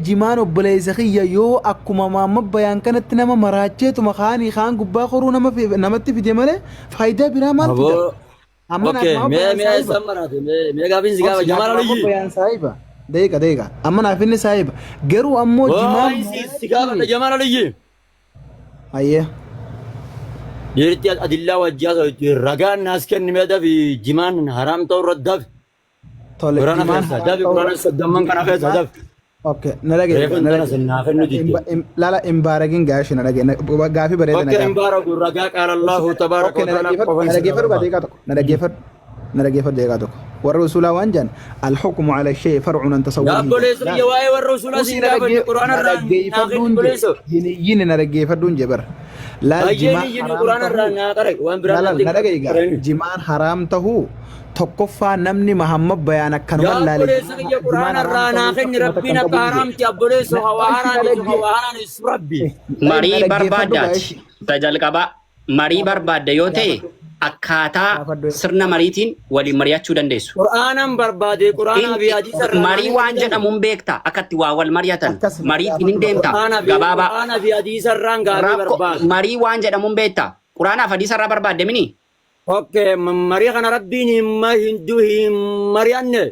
jimaan obboleessa kiyya yoo akkuma maamma bayaan kanatti nama maraacheetu makaanii kaan gubbaa koruu namatti fide malee faayidaa biraa maal fida? Amma naaf mee sammarate mee gaafin sigaa Jamaal Aliyyi bayaan saahiba deeqa amma naaf inni saahiba garuu ammoo jimaan sigaa Jamaal Aliyyi ayyee Yerti adilla wajjaa ragaan naas kennimee dafi jimaan haram ta'uu irratti dafi. tole Quraana keessa dafi Quraana saddamman kana keessa dafi. okay nalage lala imbaragin gashi nalage gafi bare okay imbaragu ragaa qala Allahu tabaraka wa ta'ala nalage fadu deega tokko والرسول وانجن الحكم على الشيء فرع عن تصوره يا بوليس يا واي والرسول سيدا القران ين نرجي فدون جبر لا جماع القران الرانا قرأ وان برا جماع حرام تهو تقفى نمني محمد بيانك كان ولا بوليس يا قران الرانا خن ربنا حرام يا بوليس هواران ربي مري بربادات تجل كبا مري برباد يوتي akkaataa sirna mariitiin waliin mari'achuu dandeessu. Qur'aanan barbaade Qur'aana fi hadiisa marii waan jedhamuun beekta akkatti waa wal mari'atan mariitiin hin deemta gabaabaa. Qur'aana fi hadiisa irraan gaarii barbaade. Marii waan jedhamuun beekta Qur'aanaaf hadiisa irraa barbaadde mini. Okay marii kana rabbiin hinduu hin mari'anne.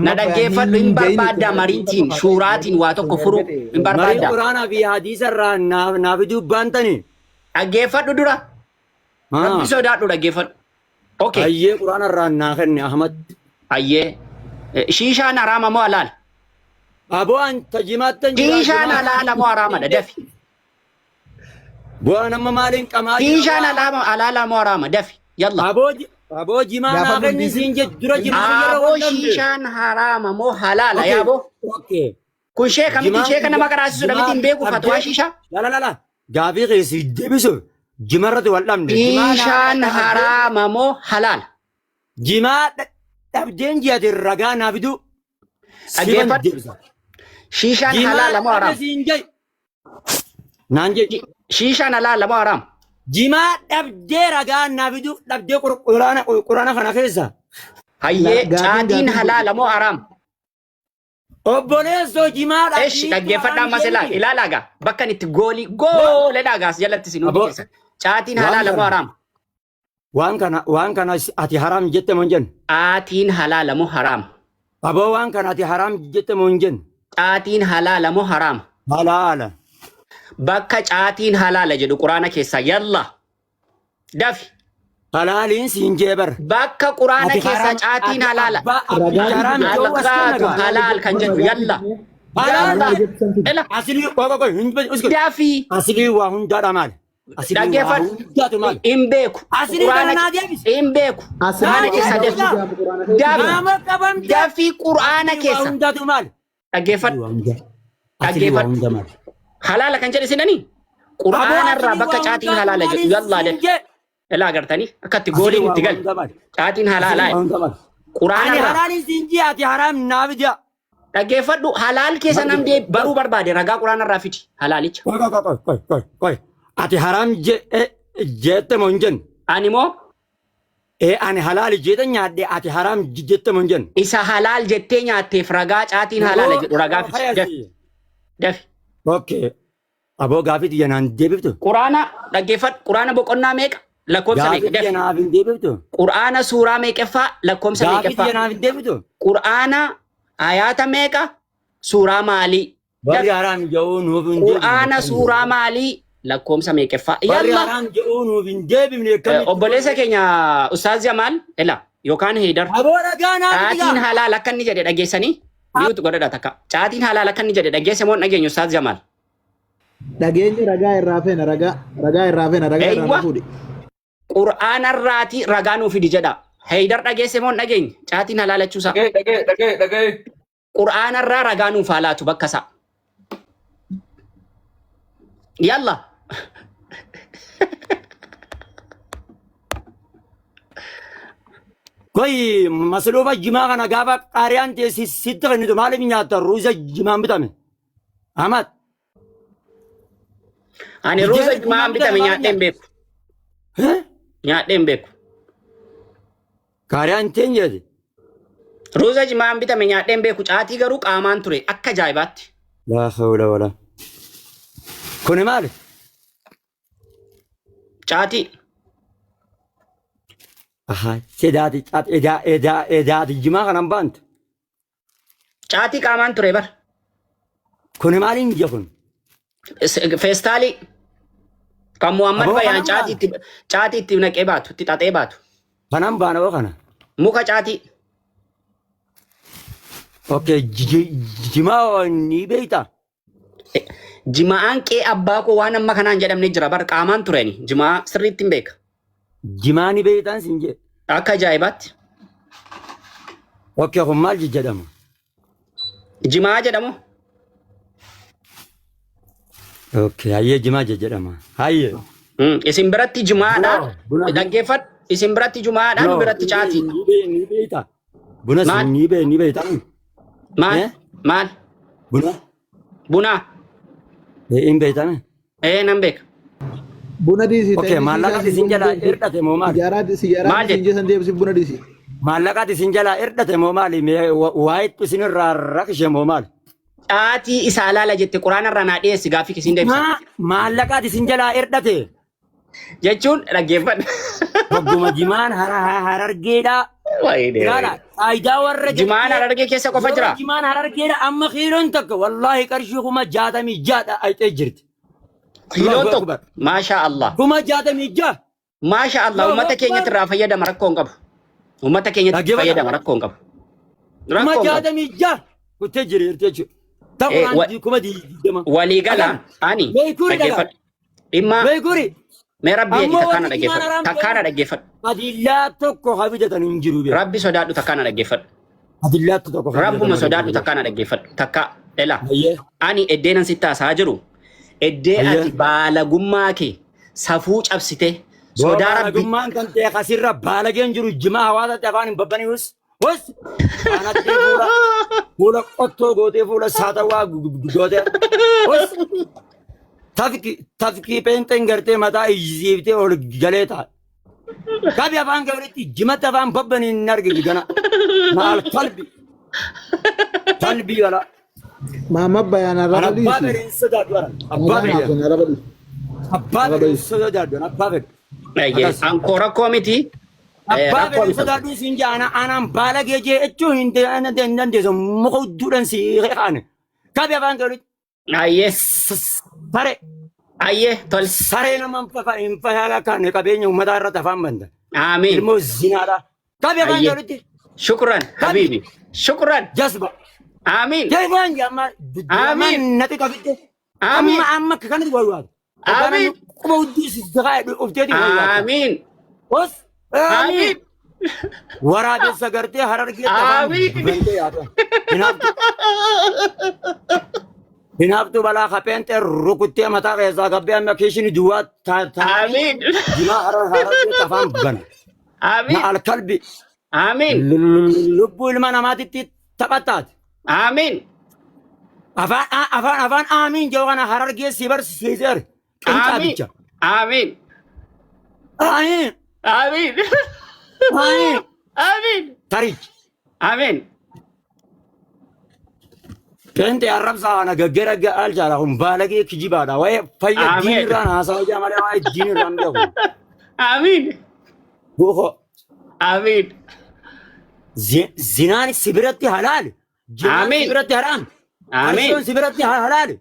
Na dhaggeeffadhu hin barbaadda mariitiin shuuraatiin waa tokko furuu hin barbaadda. Marii Qur'aanaa fi hadiisa irraan naaf dubbaantani. Dhaggeeffadhu dura. Rabbi sodaadhu dhaggeeffadhu. Okay. Ayyee Qur'aana irraan naa kenne Ahmad. Ayyee. Shiishaan haraama moo halaal? Aboo anta jimaattan jira. Shiishaan halaala moo haraama dafi? Bu'aa nama maaliin qamaa jira? Shiishaan halaala moo haraama dafi? Yalla. Aboo jimaa naa kenne siin dura jimaa yeroo aboo shiishaan haraama moo halaala yaaboo? Okay. Kun sheeka miti sheeka nama qaraasisudha miti hin beeku fatwaa shiishaa? La. Gaafii keessi deebisu. Jimarratti wal dhabne. Shiishaan haraama moo halaala? Jimaa dhabdeen ji'ate ragaa naa fidu. Dhaggeeffadhu. Shiishaan halaala moo haraama? Naan jedhi. Shiishaan halaala moo haraama? Jimaa dhabdee ragaa naa fidu dhabdee quraana kana keessa. Hayyee caatiin halaala moo haraama? Obboleessoo jimaa dhabdee. Eesh dhaggeeffadhaa ammas ilaalaa gaa bakka itti gooleedhaa gaas jalatti sinuu keessa. Caatiin halaala moo haraama? Waan kana ati haram jette moo hin jennu? Caatiin halaala moo haraama? Aboo waan kana ati haram jette moo hin jennu? Caatiin halaala moo haraama? Halaala. Bakka caatiin halaala jedhu quraana keessaa yalla. Dafi. Halaaliin siin jeebar. Bakka quraana keessaa caatiin halaala. Alqaatu halaal kan jedhu yalla. Dafi. Asilii waa hundaadha maali? Dhaggeeffadhu hin beeku. Hin beeku. Quraana keessa dafi quraana keessa. Dhaggeeffadhu. Halaala kan jedhe sinanii quraana irraa bakka caatiin halaala jedhu yallaa jedhe. Ilaa agartanii akkatti gooliin itti gal. Caatiin halaalaa. Quraana irraa. Halaaliin siin ji'aati haram naaf ji'a. Dhaggeeffadhu halaal keessa namni baruu barbaade ragaa quraana irraa fidi halaalicha. Qoy. Ati haram jette moo hin jennu? Ani moo? Ani halaali jette nyaadde ati haram jette moo hin jennu? Isa halaal jettee nyaatteef ragaa caatiin halaala jedhu ragaa fidi. Dafi. Okay. Aboo gaafii xiyya naan deebiftu? Quraana dhaggeeffadhu quraana boqonnaa meeqa? Lakkoomsa meeqa? Gaafii xiyya naaf hin deebiftu? Quraana suuraa meeqaffaa lakkoomsa meeqaffaa? Gaafii xiyya naaf hin deebiftu? Quraana ayaata meeqa? Suuraa maalii? Barri haram jedhuu nuuf hin deebifne. Quraana suuraa maalii? Lakkoomsa meeqaffaa? Barri haram jedhuu nuuf hin deebifne. Obboleessa keenya Ustaaz Jamaal ela yookaan Heydar. Aboo dhagaa naaf caatiin halaal akka inni jedhe dhageessanii biyyoota godhadha takka. Caatiin halaal akka inni jedhe dhageesse moo dhageenyu Ustaaz Jamaal? Dhageenyi ragaa irraa feena ragaa irraa fuudhi. Qur'aana irraati ragaa nuuf fidi jedha. Heydar dhageesse moo dhageenye caatiin halaalachuusaa? Dhagee. Qur'aana irraa ragaa nuuf haalaatu bakka isaa. Yalla. Koi masluuba jimaa kana gaafa qaariyaan teessi sitti kennitu maaliif nyaata ruuza jimaan bitame? Ahmad. Ani ruuza jimaan bitame nyaadhee hin beeku. Nyaadhee hin beeku. Qaariyaan teen jedhe. Ruuza jimaan bitame nyaadhee hin beeku caatii garuu qaamaan ture akka ajaa'ibaatti. لا حول ولا كوني مالك Caatii. أها سيداتي إداتي جماعة نبانت Caatii qaamaan ture bar. كوني مالين جفن Feestaalii. Kan Muhammad Aboo Bayaan kanaan caatii itti naqee baatu, itti xaxee baatu. فنان بانا وخنا Muka caatii. أوكي جماعة نيبيتا Jimaa'aan qee abbaa koo waan amma kanaan jedhamne jira bar qaamaan tureeni. Jimaa sirriitti hin beeka. جماعة نيبيتا سنجي Akka ajaa'ibaatti. أوكي هم مال جدام Jimaa jedhamu. أوكي هاي جماعة جدام هاي Isin biratti jimaadha. Buna. Dhaggeeffadhu. Isin biratti jimaadha. Nu biratti caatii. نيبيتا بنا مال. نيبيتا Maal? Eh? Maal? بنا Bunaa. إن بيتا Nan beeka. Buna diisii. أوكي مالك سنجلا إردة مومال Siyaaraa Maal diisii jesan deebisi buna diisii. مالك سنجلا إردة مومال وايد بسين الركش مومال Caatii isaa ilaala jette quraana irraa naa dhiyeessi gaaffii kisiin deebisa. مالك سنجلا إردة Jechuun dhaggeeffadhu. وقوم جمان هررجيدا لا أيدا ورج Jimaan Harargee keessa qofa jira. جمان هررجيدا أما خيرون تك والله كرشيكما جاتا ميجادا أي تجرت Kiiloon tokko. Maasha Allah. كما جاتا ميجا Maasha Allah. Uummata keenyatti irraa fayyadama rakkoo hin qabu. Uummata keenyatti Dhaggeeffadhu. fayyadama rakkoo hin qabu. كما Rakkoo hin جاتا qabu. ميجا وتجري تجري wa- تقول دي كما دي دما Walii gala ani Beekuri dhagaa. dhaggeeffadhu. Dhimma بيقولي mee rabbii eegi Ammoo takkaana wanti Jimaan dhaggeeffadhu. Haraam Takkaana dhaggeeffadhu. أدلات تكو حبيبة تنجرو بيا Rabbi sodaadhu takkaana dhaggeeffadhu. أدلات تكو Rabbuma sodaadhu takkaana dhaggeeffadhu. Takka ela. أيه Ani eddeenan sitti haasaa jiru. Eddee Ayya. ati baalagummaa kee safuu cabsite sodaa rabbi. Gummaan kan ta'e kasirra baalageen jiru jimaa hawaasa afaan hin babbanii wus anatti fuula qottoo gootee fuula saatawaa gootee wus tafkii peenxeen gartee mataa ijjiiftee ol galee ta'a. Gabi afaan gabriitti jimatti afaan babbanii hin arginu gana maal qalbii gala. Maamad bayaanarraa Abbaa diisii. fedhiin sodaadhu bara. Abbaa fedhiin. Abbaa fedhiin sodaadhu abbaa fedhiin. Akkas. Ankoo rakkoo miti. Abbaa Rakkoo fedhiin miti. sodaadhu siin jaana anaan baala geejee jechuun hin dandeessu muka hudduudhaan si qaane. Gabi afaan gabriitti. Ayyee. Sare. Ayyee tol. Saree nama hin fayyaa kaane qabeenya uummataa irratti afaan banta. Amiin. Ilmoo zinaadha. Gabi afaan Ayyee. gabriitti. Shukran habiibi. Shukran. Jasba. Amiin. Jeefaan amma Amiin. nati qabite. Amiin. Amma kanatti wayyaadu. Amiin. Quba hudduu si ufteeti wayyaadu. Amiin. Os. Amiin. Waraabessa gartee harargee Amiin. Hinaaftu balaa kapheentee rukuttee mataa keessaa gabbee amma keeshini duwwaa Amiin. jimaa harargee afaan bana. Amiin. Na alkalbi Amiin. lubbuu ilma namaatitti taphattaati. Amiin. Afaan aamiin jedhu kana harargee si barsiiseera. Qinxaabicha. Amiin. Amiin. Amiin. Amiin. Amiin. Tarichi. Amiin. Pente arrabsaa kana gaggera aljaala kun baalagee kijibaadha. Waa'ee fayya Amiin. diinirraan haasawaa jaa malee waa'ee diinirraan beeku. Amiin. Buuko Amiin. zinaan sibiratti halaali. Jinaan Amiin. sibiratti haraam. Amiin. Arshoon sibiratti halaali.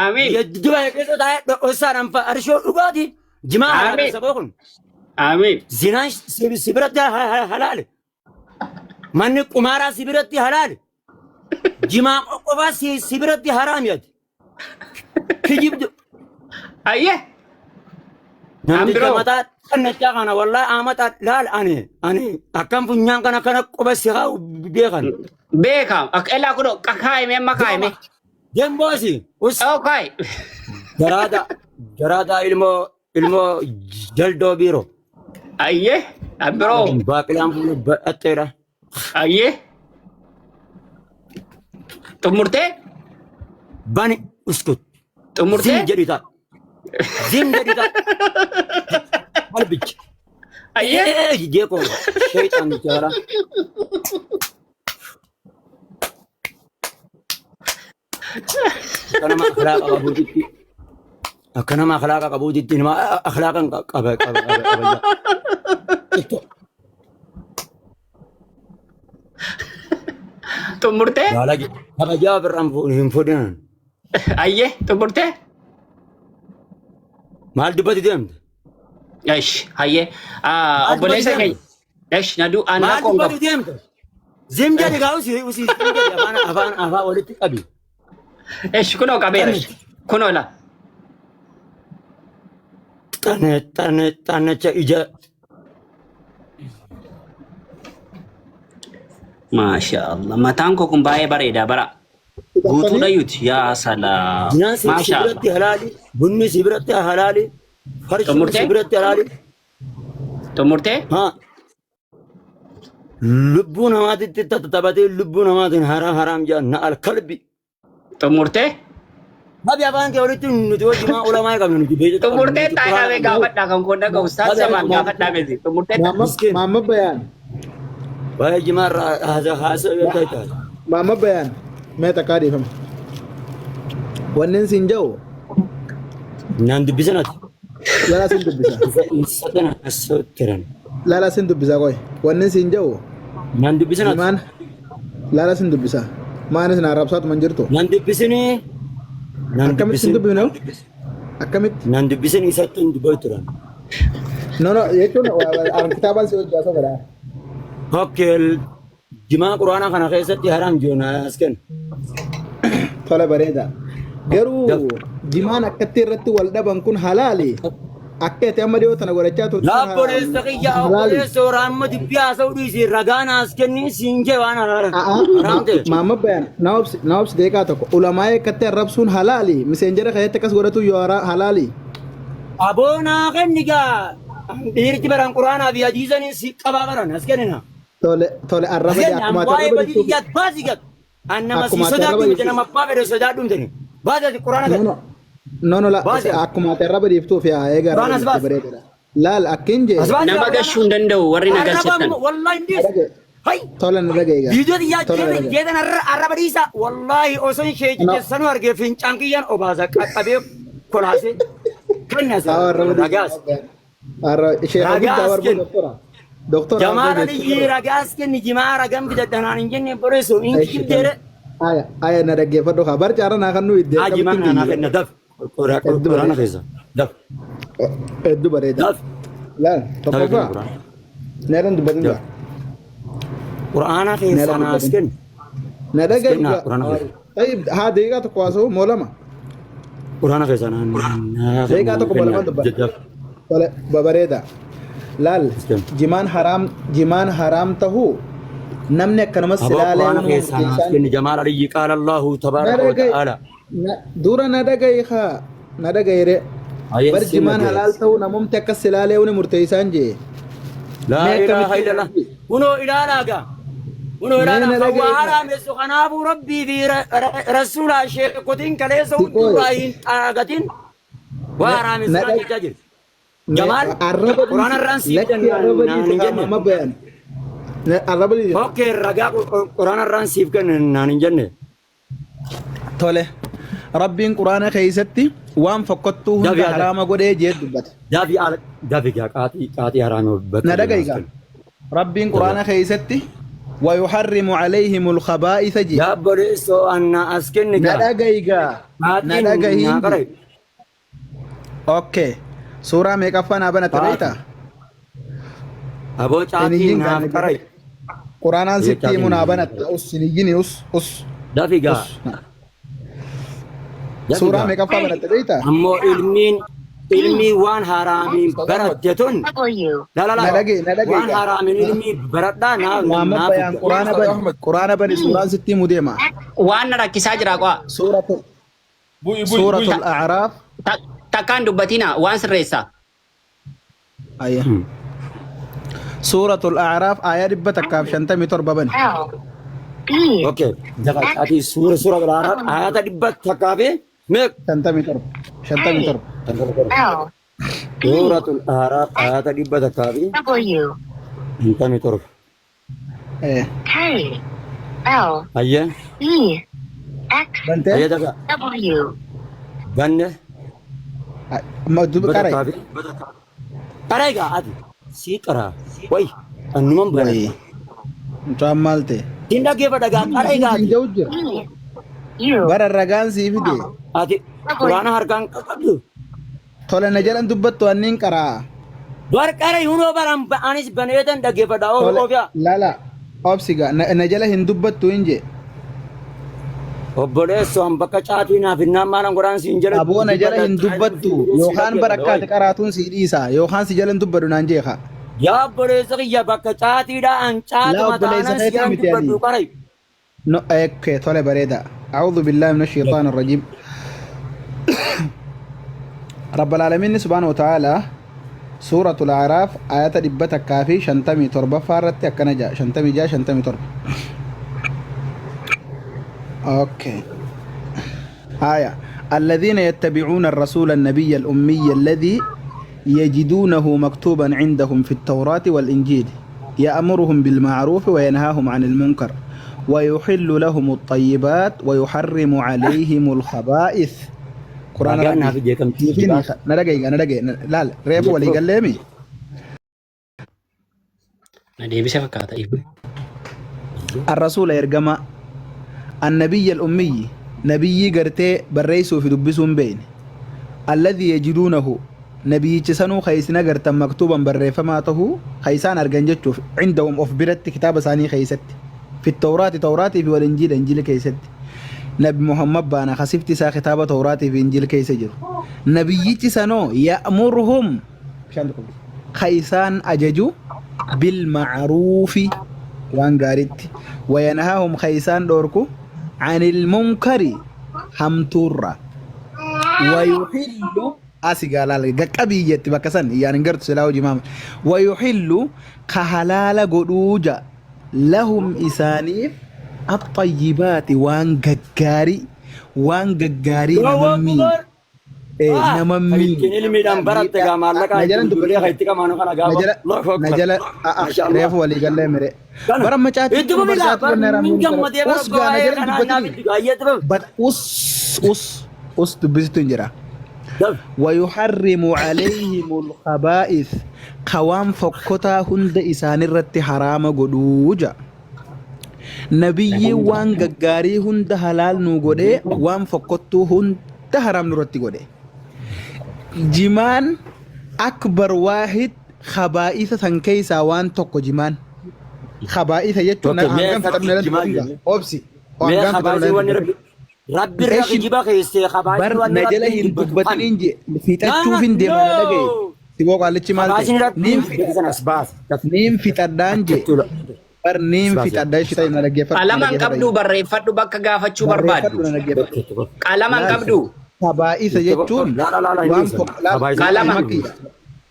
Amiin. Yedduba keessa taa'ee dho'osaadhaan arshoo dhugaati. Jimaa Amiin. halaali saboo kun. Amiin. Zinaan sibiratti halaali. Manni qumaaraa sibiratti halaali. Jimaa qofaa sibiratti haraam yaati. Kijibdu. Ayyee. Namni Ambiroo. mataa kannachaa kana wallaahi amata laal ani akkam funyaan kana kana quba siqaa beekan. Beekam. Akka elaa kun kaayime amma kaayime. Demboosi us Oh kaay. jaraada ilmoo jaldoo biiroo. Ayyee. Ambiroo. Baaqilaan fuula badhatteedha. Ayyee. Xumurtee. Bani uskut. Xumurtee. Zim jedhi ta'a. Zim jedhi ta'a. Qalbichi. Ayyee. Jeekoo sheexan jara. Kana ma akhlaqa qabuuditti. Akkana ma akhlaqa qabuuditti nama akhlaqan qaba. Xumurtee? Balagi kabajaa birraan hin fuudhan. Ayyee xumurtee? Maal dubbatti deemte? Eesh hayyee obboleessa keenya. Eesh nadu aanaa Maal qoonqabu. dubbatti deemte? Zim jedhi gaa usii afaan walitti qabi. Eesh kunoo qabeera. Kunoo la. Xannacha ija. Maashaallah mataan koo kun baay'ee bareeda bara. Guutuudha yuuti yaa salaam. Nyaanni si biratti halaali. Bunni si biratti halaali. Farshi si biratti halaali. Xumurtee? Haa. Lubbuu namaatitti taphatee lubbuu namaatiin haraam jedhan na alkalbi. Xumurtee? Habi afaan kee walitti nuti wajjimaa ulamaa qabnu nuti beektu. Xumurtee taa'ee gaafadhaa kan koodha qabu saassamaan gaafadhaa gadi. Xumurtee Maamma bayaan. Baay'ee jimaarraa haasa yoo ta'e. Maamma bayaan. Mee takkaa dhiifama. Wanneen siin jedhu Naan dubbisanati. lala siin dubbisa. Satana asootiran. Lala siin dubbisa qoy. Wanneen siin jedhu Naan dubbisanati. maan lala siin dubbisa. Maanis na arrabsaatu man jirtu. Naan dubbisinii. Naan Akkamitti siin dubbisin. dubbifne? Akkamitti? Naan dubbisin isatti hin dubbatu turan. No jechuun kitaabaan si hojjaa sofaadha. Hokkee jimaa quraanaa kana keessatti haraam joona as kenna. Tola bareeda. Garuu jimaan akkatti irratti wal dhaban kun halaali. Akka itti amma dhiyoo tana godhachaa turte. Obboleessa kiyya obboleessa waraanuma dubbii haasa'uu dhiisee ragaan as kennii siin jee waan haraam ta'e. Maamma bayaan na obsi deeqaa tokko ulamaa akkatti arrabsuun halaali. Miseenjera keessatti akkas godhatu yoo halaali. Aboonaa kenni gaa dhiirti baran quraanaa fi hadiisanii si qabaa baran as kennina. Tole arraba akkuma waa'ee badii iyyaat baasii gad. Annama si sodaadhu miti nama abbaa fedhe sodaadhu miti. Baasii quraana gad. No la akkuma arraba dhiiftuuf yaa eegaa Quraanas baas. bareedadha. Laal akkin jee nama gashuu hin danda'u warri na galchattan. Wallahi indiis. Hai. tola na dhaga eegaa. Viidiyoo xiyyaa jeetan arraba dhiisa. Wallahi osoo hin sheechi keessanuu argee fincaan kiyyaan obaasa qaqqabee kolaasee kennas. Ragaas. Ragaas kenna. Doktora Jamaala ni ragaas kenni jimaa ragam bidaddanaan hin jenne boreessu hin kibdeere. aya na dhaggeeffadhu haa barcaara naa kan nu iddee Jimaa naa kenna daf. Quraana keessa. Daf. hedduu bareeda. Daf. Laal tokkoffaa neeran dubbatin jira. Quraana keessa naas kenna. Na dhaga Kennaa, Quraana keessa. haa deeqaa tokko haasa'u moo lama. Quraana keessa naan. Deeqaa tokko balamaan dubbata. Tole babareeda. Laal jimaan haraam tahuu namni akkanamas silaalee Quraana keessa naas kenni Jamaal Aliyyi qaala Allahu tabaaraka wa ta'aala. dura na dhagaye haa na dhagayre bar jimaan halaal tahuu namumti akka silaalee uni murteessaan jee. Laa ilaaha illallah. Kunoo ilaalaa gaa. Kunoo ilaalaa waa haraameessu kanaafuu rabbii fi rasuulaa sheekotiin kaleessa hunduraa hin dhaagatin waa haraameessu kan jechaa jiru. Jamaal quraana irraan siif kennaan hin jenne. Hokkee ragaa quraana irraan siif kennaan hin jenne. Tole rabbiin quraana keessatti waan fokkottuu hunda haraama godhee jee dubbate. Daafi gaa qaaxii haraame bakka. Na dhagayga rabbiin quraana keessatti ويحرم عليهم الخبائث جي يا بريسو أنا أسكن ندغيغا ندغيغا اوكي سورة ميكافانا بنا تريتا أبو تاتي نافكري قرآن ستي منابنة أس نيجيني أس دافيغا سورة ميكافانا بنا تريتا أمو ilmi waan haraamiin barattetun waan haraamiin ilmi baradhaa quraana bani suuraan sitti mudeema waan na rakkisaa jira qo'a suuratul a'raaf takkaan dubbatina waan sirreessa ayya suuratul a'raaf ayaa 157 bani okay ati suuratul a'raaf ayata 157 meeq 57 suuratul a'raaf ayata 157 ayya Bantee? Ayyada ka. Banne. Qaray. Qaray egaa ati sii qaraa. Wayi annuman bane. Wayii. Mucaan maal ta'e? Siin dhaggeeffadha egaa qaray egaa ati. Ja'u jira. Bara ragaan sii fide. Ati quraana harkaan qabdu. Tole na jalan dubbattu anniin qaraa. Bar qaray hunoo baran anis baneetan dhaggeeffadha oofiyaa. Lala. Obsiga na jala hin dubbattu hin jee. Obboleessu an bakka caatii naaf hinnaan maalan godhaan siin jala. Aboo na jala hin dubbattu yookaan barakkaate qaraatuun si dhiisa yookaan si jala hin dubbadhu naan jeeqa. Yaa obboleessa kiyya bakka caatiidha an caatuma taanaan si jala hin dubbadhu qaray. No, okay, tole bareeda. أعوذ بالله من الشيطان الرجيم. رب العالمين سبحانه وتعالى سورة الأعراف آيات دبتك كافي شنتمي تربة فارت أكنجا شنتمي جا شنتمي تربة. أوكي. آية الذين يتبعون الرسول النبي الأمي الذي يجدونه مكتوبا عندهم في التوراة والإنجيل يأمرهم بالمعروف وينهاهم عن المنكر ويحل لهم الطيبات ويحرم عليهم الخبائث. قرآن ربي فيني نرجع لا ريب ولي قال لي Deebii isa fakkaata. الرسول يرجما النبي الأمي نبي قرتي بريسو في دبسون بين الذي يجدونه نبي تسنو خيسنا قرتا مكتوبا بريفماته خيسان أرجنجتشو عندهم أخبرت كتاب ثاني خيست في التوراة توراتي في والإنجيل إنجيل كيست نبي محمد بانا خسفت سا كتاب توراتي في إنجيل كيسجر نبي تسنو يأمرهم خيسان أججو بالمعروف وان قارت وينهاهم خيسان دوركو عن المنكر همتورا ويحل أسيقال قبية بكسن يعني قرت سلاو جمام ويحل كهلال قدوجا لهم إسانيف الطيبات وان ققاري نممي نممي نجلا ريف ولي قال لي مري برام مچاتي بس أس تبزتون جرا ويحرم عليهم الخبائث قوام فكتا هند إسان الرت حرام قدوجا نبي وان ققاري هند حلال نو قده وان فكتو هند حرام نرت قده جمان أكبر واحد خبائث تنكيسا وان توكو جمان خبائث يجتو نعم أوبسي ربي الرقي جبا خيستي خبائث بر نجلا هندوبتين إنجي في تشوفين دي ما لقي تبوك على شيء مالك نيم في تدانجي بر نيم في تدانجي شيء ما لقي Qalaman qabdu barreeffadhu bakka gaafachuu barbaaddu. Qalaman qabdu. خبائث يجتون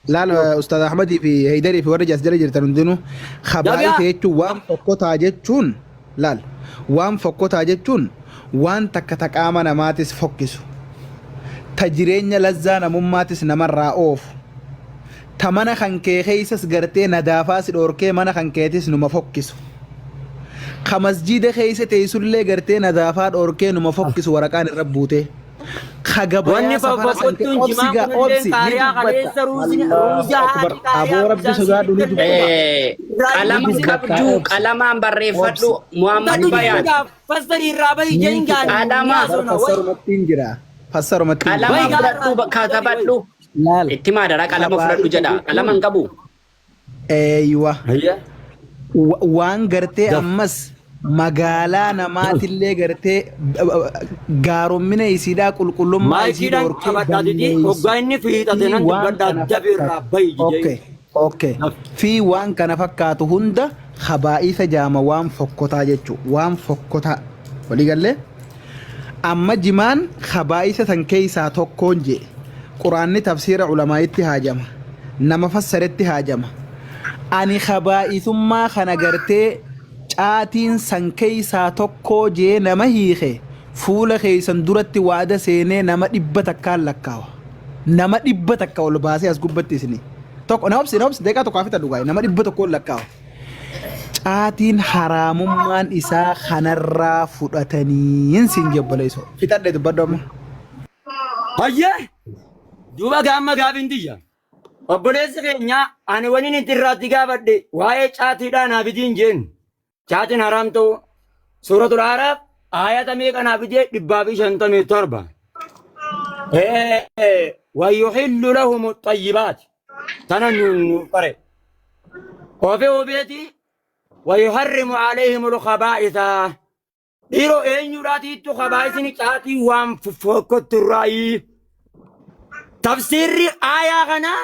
لا أستاذ أحمد في هيدري في ورجة أسجل جرتندنو خبائث يجتون وام فكوتا جتون لا وام فكوتا جتون وان تك آمنا ماتس فكسو تجرين لزانا مماتس نمر أوف تمانا خنكي خيسس غرتي ندافاس الأوركي مانا خنكيتس نما فكسو خمسجيد خيسة تيسول لي غرتي ندافات أوركي نما فكسو ورقان الربوتي wanni faffaqottuun jimaa kunillee qaariyaa qaleessa ruuzaa qalamaan barreeffadhu Muhammad Bayaan. Fassarii irraa bahi jeen gaani. Qalamaan fudhadhu katabadhu. Itti maadara qalama fudhadhu jedha. Qalaman qabu. Eeywa. Waan gartee ammas magaalaa namaatillee gartee gaaromina isiidhaa qulqullummaa isii dhorkee fi waan kana fakkaatu hunda khabaa'isa jaama waan fokkotaa jechuu waan fokkotaa waliigallee amma jimaan khabaa'isa san keessaa tokkoon jee quraanni tafsiira ulamaa'itti haajama nama fassaretti haajama ani khabaa'isummaa kana gartee caatiin san keessaa tokkoo jee nama hiike fuula keessan duratti waada seenee nama 100 takkaan lakkaawa nama 100 takka ol baasee as gubbatti isini tokko na obsi deeqaa tokko afita dhugaa nama 100 tokko lakkaawa caatiin haraamummaan isaa kanarraa fudhatanii sin jabaleesoo fixadhe dubbadhu amma. Hayyee duuba gaamma gaafin diyya obboleessi keenya ani waniin itti irraatti gaafadhe waa'ee caatiidhaan hafitiin jeen caatiin haraam ta'u suuratul Araaf ayata meeqa naafitee 157 ويحل لهم الطيبات تنن قرئ وفي بيتي ويحرم عليهم الخبائث إيرو إن يراتي تو خبائث نكاتي وام فوكت الرأي تفسير آية غنا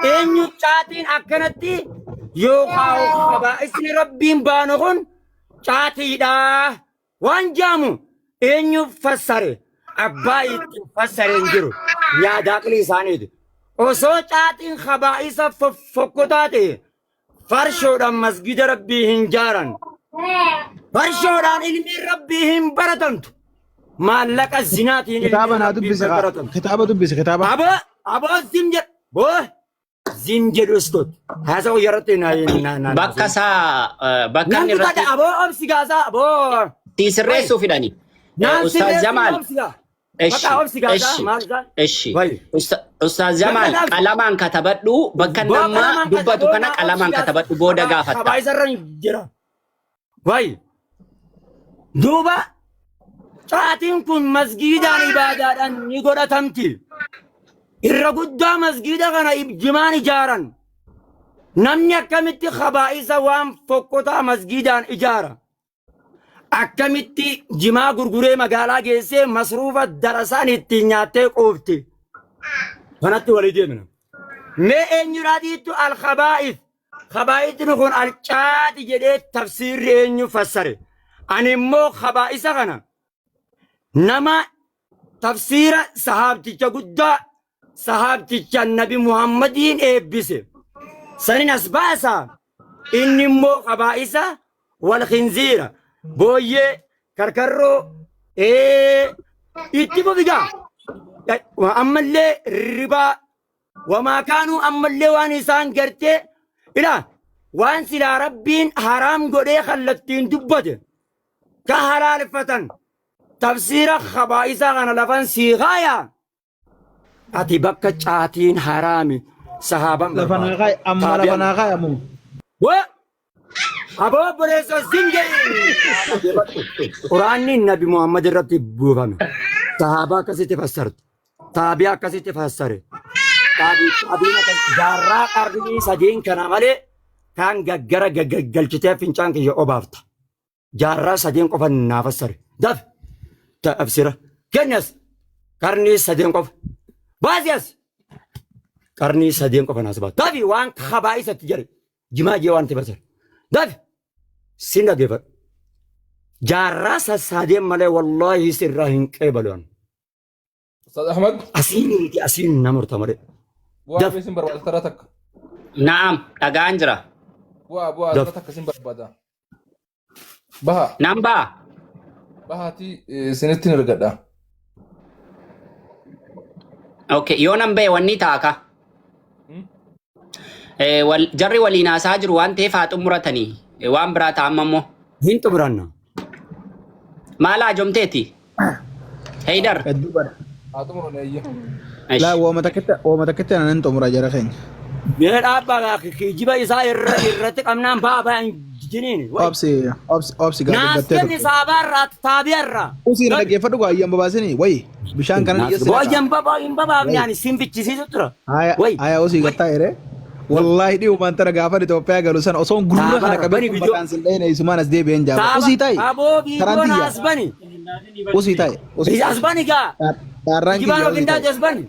إن يتاتين أكنتي يوخاو خبائث ربين بانغن تاتي دا وان جامو إن يفسر أباي تفسر انجرو يا داخلي سانيد وصوتاتين خبائث فوكتاتي فرشودان مسجد ربيهم جاران فرشودان علمي ربيهم برتنت مالك الزناتين كتابنا دبس كتابة دبس كتابة أبا زنجر بو زنجر اسكت هذا ويرتنا بكسا بكاني رتي أبو أمسي غازا أبو تيسرسو فيداني أستاذ جمال إيش أستاذ جمال كلامان كتبتلو بكنا ما دبتو كنا كلامان كتبتلو بودا غافتا واي دوبا تاتين كن مسجدان عبادان نيغودا تمتي الرغدا مسجدا كنا إبجمان جاران نمني أكمتي خبائث وام فوقتا مسجدان إجارة أكمتي جما غرغوري مغالا جيسي مصروفة درسان التنياتي قوفتي فناتي والدي منه ما إن يراديتو الخبائث خبائث نكون الشات جديد تفسير إن يفسر أنا مو خبائث كنا نما تفسير صحابتي جودا صحابتي النبي محمدين إبسه سنين أسباسا إني مو خبائث والخنزير بويه كركرو اتبو بيجا وأما اللي ربا وما كانوا أما اللي وانسان قرتي إلا وان سلا ربين حرام قولي خلقتين دبته كهلال فتن تفسير خبائث غانا لفن سيغايا أتي بكة چاتين حرامي صحابا لفن غاي أما لفن غاي أمو أبو بريسو زنجي قرآن النبي محمد ربي بوفامي صحابا كسي تفسرت تابعا كسي تفسرت تابعنا جارا قرني سجين كان عملي كان غغرا غغلچته فنچان كي اوبافتا جارا سجين قفن نافسر دف تفسيره كنس قرني سجين قف بازيس قرني سجين قفن اسبا تابي وان خبائث تجري جما جوان تفسر دف سنة جبر جارا سادين مالي والله سرهن قبلون أستاذ أحمد أسين نمر تمر بوا بيسم برباد تراتك نعم أجانجرا بوا تراتك سين بربادا بها نعم بها تي سنتين رجدا أوكي يونم بي وني تاكا جري ولينا ساجر وان تفات أمرتني وان برات عممو هين تبرانا مالا جمتيتي هيدر أتمنى نيجي لا وما تكتة أنا أنتم راجع رخين بير أبا كيجيبا يسا الرتك أمنام بابا جنين أبسي ناس كني سابر تابير أوسي رجع فدوكا أيام باباسني وي بيشان كان يسير أيام بابا يعني سيمبتشي سيتورا هاي أوسي قطع إيره والله دي وما أنت رجع فدي توبيا قالوسان أصلا غرورة خنا كبير مكان سلطان يسمان أسدي بين جاب أوسي تاي أبو بيكون أسباني أوسي تاي أسباني كا كيبانو كندا أسباني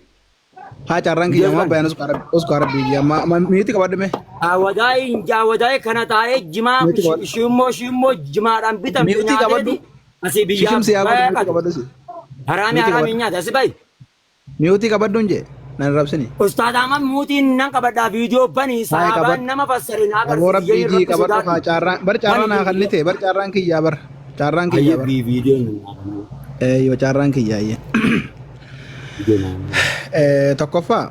ها carraan kiyya ma bayan usku arab biyya ma miti kabadde me awadai kana tae jima shimo jima dan bitam miti kabaddu asi biyya shimsi kabaddu si harami nya dasi bay miti kabaddu nje nan rabsini ustad aman muti nan kabadda video bani sahaban nama fassarin akar rabbi kabaddu ka carraan bar carraan na khallite bar carraan kiyya bar video yo carraan kiyya tokkoffaa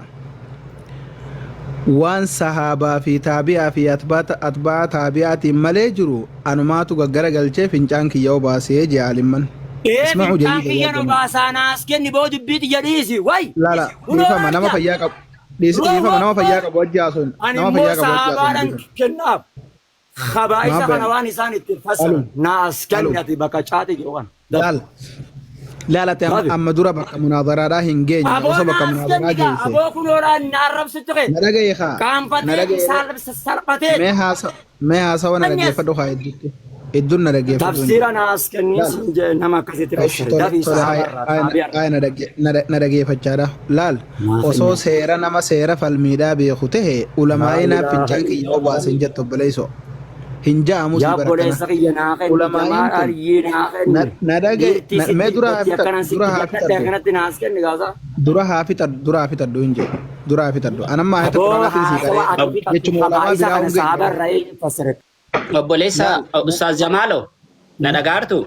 waan sahaabaa fi taabi'aa fi atbaa taabi'aatiin malee jiru anumaatu gaggara galchee fincaan kiyya obaasee jaalimman. اسمعوا جيدا يا جماعة. ناس كني بود بيت جليسي واي. لا لا ديفا ما نما فياك ديفا ما نما فياك بوجاسون نما فياك بوجاسون. كناب خبائث خنوان إنسان يتفسر ناس كني تبقى شاتي جوان. لا لا لا تهم أما دورا بك مناظرة راه هنجين وصل بك مناظرة جيسي. أبو كنورا نعرف ستقين. نرجع يخا. كم فتى سال سالفتين. ما هاسا وانا نرجع فدو خايد. الدون نرجع فدو. تفسير ناس كني سنجي نما كسيت بشر. دافي نرجع فجارة. لال. وصو سيرا نما سيرا فالميدا بيخوته. علماءنا بنجاك يوبا سنجت تبليسو. هنجا موسى بركنا. يا بولي سقي ناقن. علماء أريين ناقن. نرجع ما درا درا هافت درا هافت دوينجي درا هافت دو أنا ما هت درا هافت سيكاري يجمع لما بيراهم بوليسا أستاذ جمالو نداغارتو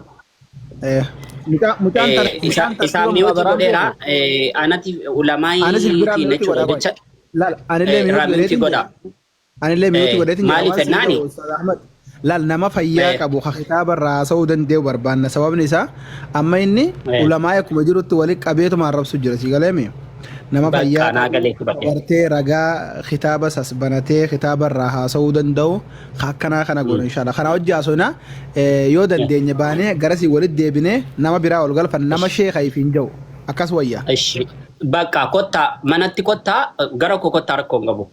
إسا ميوتي بديرا أنا تي علماء تي نشوا بيتش لا أنا اللي ميوتي مالي فناني لا nama fayyaa qabu kitaaba irraa sa'uu danda'u barbaanna sababni isaa amma inni ulamaa akkuma jirutti waliin qabeetuma arrabsu jira si galeemi nama fayyaa bartee ragaa kitaaba sas banatee kitaaba irraa haasa'uu danda'u akkanaa kana goona inshallah kana hojii haasofna yoo dandeenya baanee garasii walitti deebinee nama biraa ol galfan nama sheekha ifiin jiru akkas wayyaa. Bakka kottaa manatti kottaa gara koo kottaa rakkoon qabu.